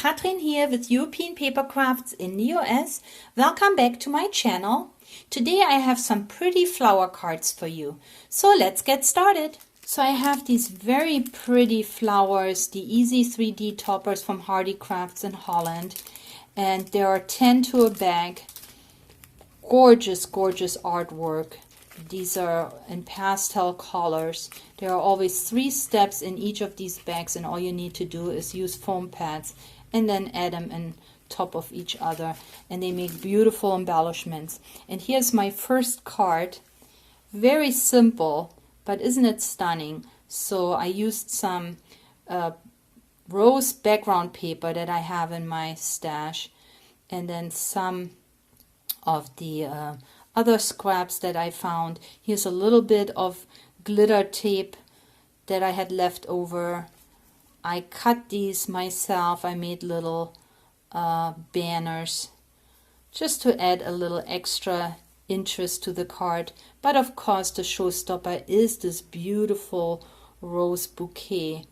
Katrin here with European Papercrafts in the US. Welcome back to my channel. Today I have some pretty flower cards for you. So let's get started. So I have these very pretty flowers, the Easy 3D toppers from Hearty Crafts in Holland. And there are 10 to a bag. Gorgeous, gorgeous artwork. These are in pastel colors. There are always 3 steps in each of these bags, and all you need to do is use foam pads and then add them on top of each other, and they make beautiful embellishments. And here's my first card. Very simple, but isn't it stunning? So I used some rose background paper that I have in my stash, and then some of the other scraps that I found. Here's a little bit of glitter tape that I had left over. I cut these myself. I made little banners just to add a little extra interest to the card. But of course the showstopper is this beautiful rose bouquet.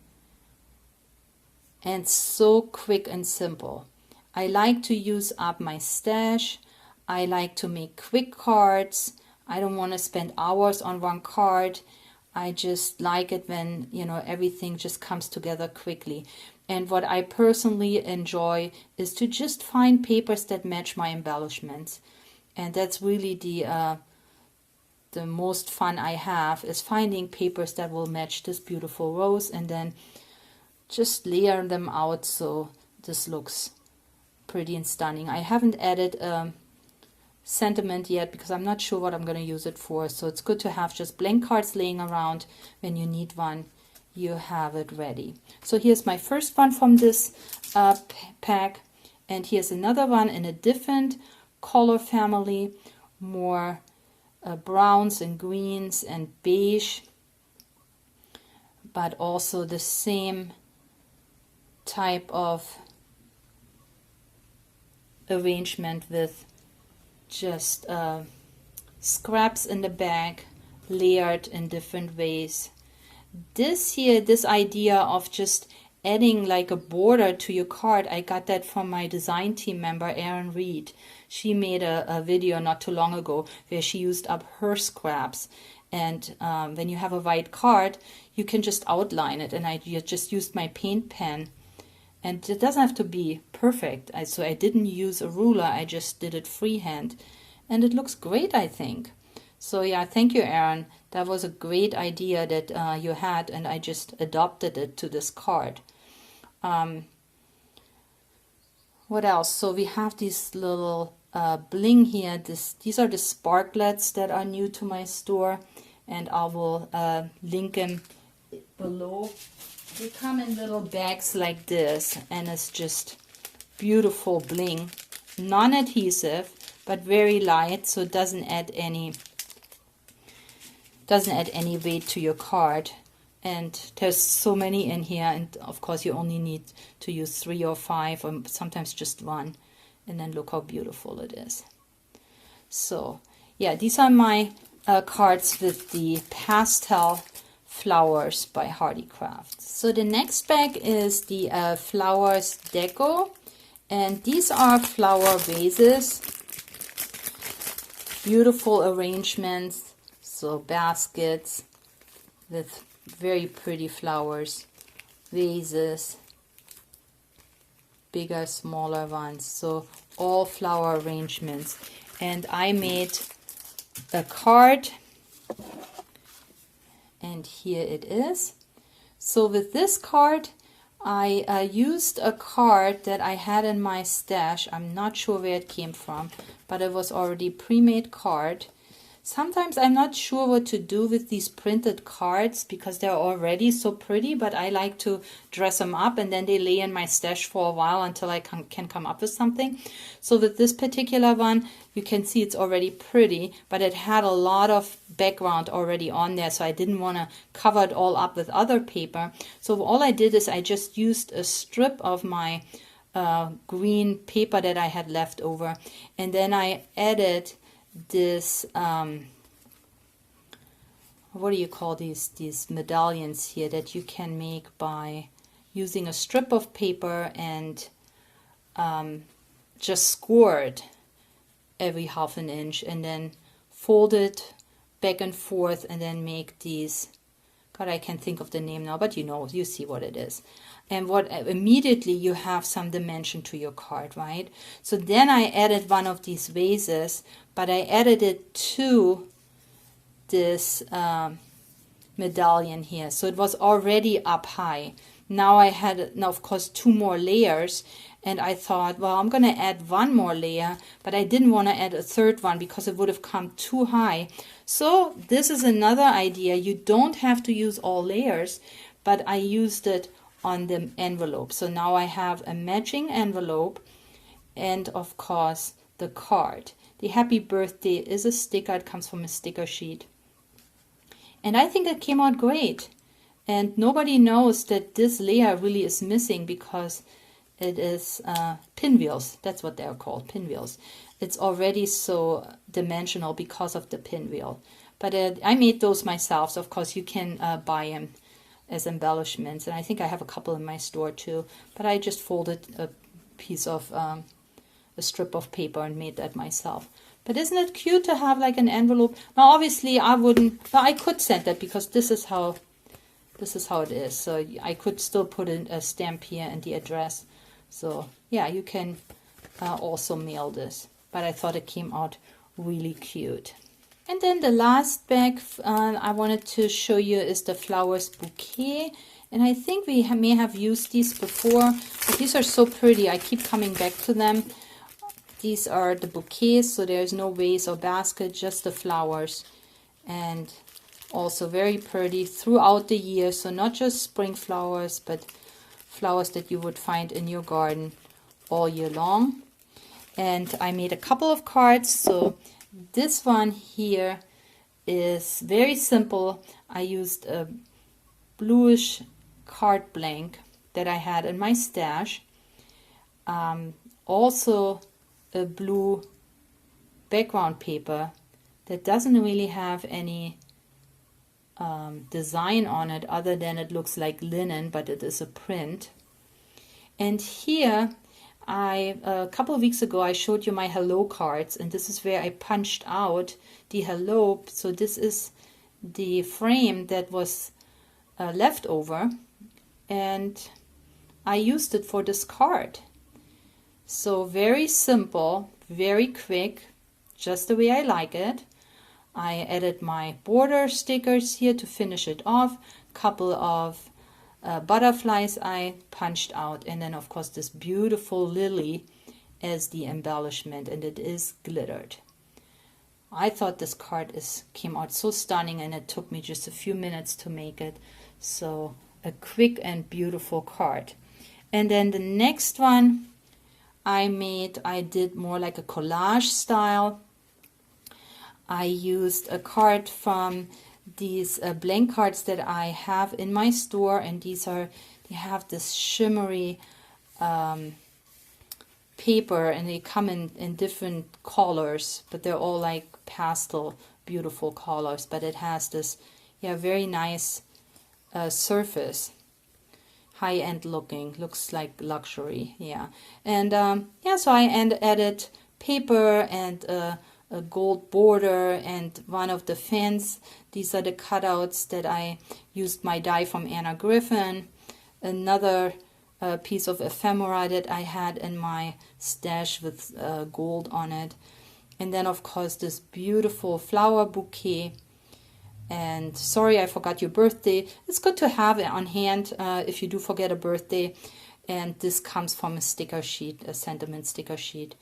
And so quick and simple. I like to use up my stash. I like to make quick cards. I don't want to spend hours on one card. I just like it when, everything just comes together quickly. And what I personally enjoy is to just find papers that match my embellishments. And that's really the most fun I have, is finding papers that will match this beautiful rose and then just layer them out so this looks pretty and stunning. I haven't added sentiment yet because I'm not sure what I'm going to use it for, so it's good to have just blank cards laying around. When you need one, you have it ready. So here's my first one from this pack, and here's another one in a different color family, more browns and greens and beige, but also the same type of arrangement with just scraps in the bag layered in different ways. This idea of just adding like a border to your card, I got that from my design team member Erin Reed. She made a video not too long ago where she used up her scraps, and when you have a white card you can just outline it, and I just used my paint pen. And it doesn't have to be perfect, so I didn't use a ruler, I just did it freehand. And it looks great, I think. So yeah, thank you, Erin. That was a great idea that you had, and I just adopted it to this card. What else? So we have these little bling here. These are the sparklets that are new to my store, and I will link them below. They come in little bags like this, and it's just beautiful bling. Non-adhesive, but very light, so it doesn't add any weight to your card. And there's so many in here, and of course you only need to use 3 or 5, or sometimes just 1. And then look how beautiful it is. So yeah, these are my cards with the pastel flowers by Hearty Crafts. So the next bag is the flowers Deco, and these are flower vases. Beautiful arrangements, so baskets with very pretty flowers, vases, bigger, smaller ones, so all flower arrangements. And I made a card, and here it is. So with this card, I used a card that I had in my stash. I'm not sure where it came from, but it was already pre-made card. Sometimes I'm not sure what to do with these printed cards because they're already so pretty, but I like to dress them up, and then they lay in my stash for a while until I can come up with something. So with this particular one, you can see it's already pretty, but it had a lot of background already on there, so I didn't want to cover it all up with other paper. So all I did is I just used a strip of my green paper that I had left over, and then I added this what do you call these medallions here that you can make by using a strip of paper and just score it every half an inch and then fold it back and forth and then make these, God, I can't think of the name now, but you see what it is. And what immediately you have some dimension to your card, right? So then I added one of these vases, but I added it to this medallion here. So it was already up high. Now I had, now of course, 2 more layers. And I thought, well, I'm going to add 1 more layer, but I didn't want to add a 3rd one because it would have come too high. So this is another idea. You don't have to use all layers, but I used it on the envelope. So now I have a matching envelope and of course the card. The happy birthday is a sticker. It comes from a sticker sheet. And I think it came out great. And nobody knows that this layer really is missing because it is pinwheels. That's what they're called, pinwheels. It's already so dimensional because of the pinwheel. But I made those myself. So of course you can buy them as embellishments. And I think I have a couple in my store too. But I just folded a piece of, a strip of paper and made that myself. But isn't it cute to have like an envelope? Now obviously I wouldn't, but I could send that because this is how it is. So I could still put in a stamp here and the address. So yeah, you can also mail this, but I thought it came out really cute. And then the last bag I wanted to show you is the flowers bouquet. And I think we may have used these before, but these are so pretty. I keep coming back to them. These are the bouquets, so there's no vase or basket, just the flowers. And also very pretty throughout the year. So not just spring flowers, but flowers that you would find in your garden all year long. And I made a couple of cards. So this one here is very simple. I used a bluish card blank that I had in my stash. Also a blue background paper that doesn't really have any design on it other than it looks like linen, but it is a print. And here a couple of weeks ago I showed you my hello cards, and this is where I punched out the hello. So this is the frame that was left over, and I used it for this card. So very simple, very quick, just the way I like it. I added my border stickers here to finish it off, couple of butterflies I punched out, and then of course this beautiful lily as the embellishment, and it is glittered. I thought this card came out so stunning, and it took me just a few minutes to make it. So a quick and beautiful card. And then the next one I did more like a collage style. I used a card from these blank cards that I have in my store, and they have this shimmery paper, and they come in different colors, but they're all like pastel beautiful colors, but it has this very nice surface, high-end looking, looks like luxury. And so I added paper and a gold border and one of the fans. These are the cutouts that I used my die from Anna Griffin. Another piece of ephemera that I had in my stash with gold on it. And then of course this beautiful flower bouquet. And sorry I forgot your birthday. It's good to have it on hand if you do forget a birthday. And this comes from a sticker sheet, a sentiment sticker sheet.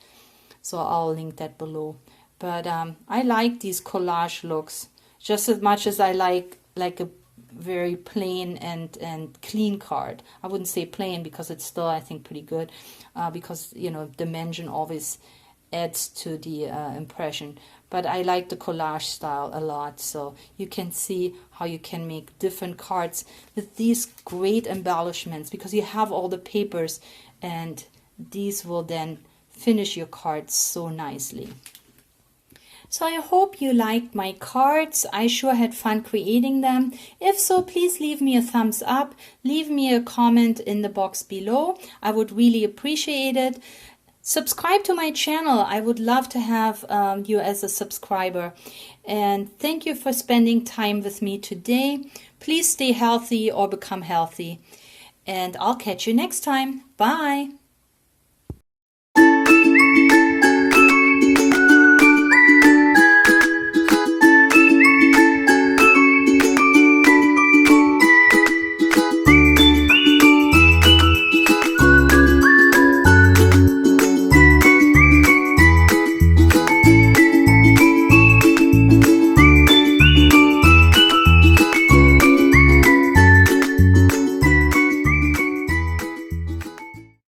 So I'll link that below. But I like these collage looks just as much as I like a very plain and clean card. I wouldn't say plain because it's still, I think, pretty good because, dimension always adds to the impression. But I like the collage style a lot. So you can see how you can make different cards with these great embellishments because you have all the papers, and these will then finish your cards so nicely. So I hope you liked my cards. I sure had fun creating them. If so, please leave me a thumbs up. Leave me a comment in the box below. I would really appreciate it. Subscribe to my channel. I would love to have you as a subscriber. And thank you for spending time with me today. Please stay healthy or become healthy. And I'll catch you next time. Bye.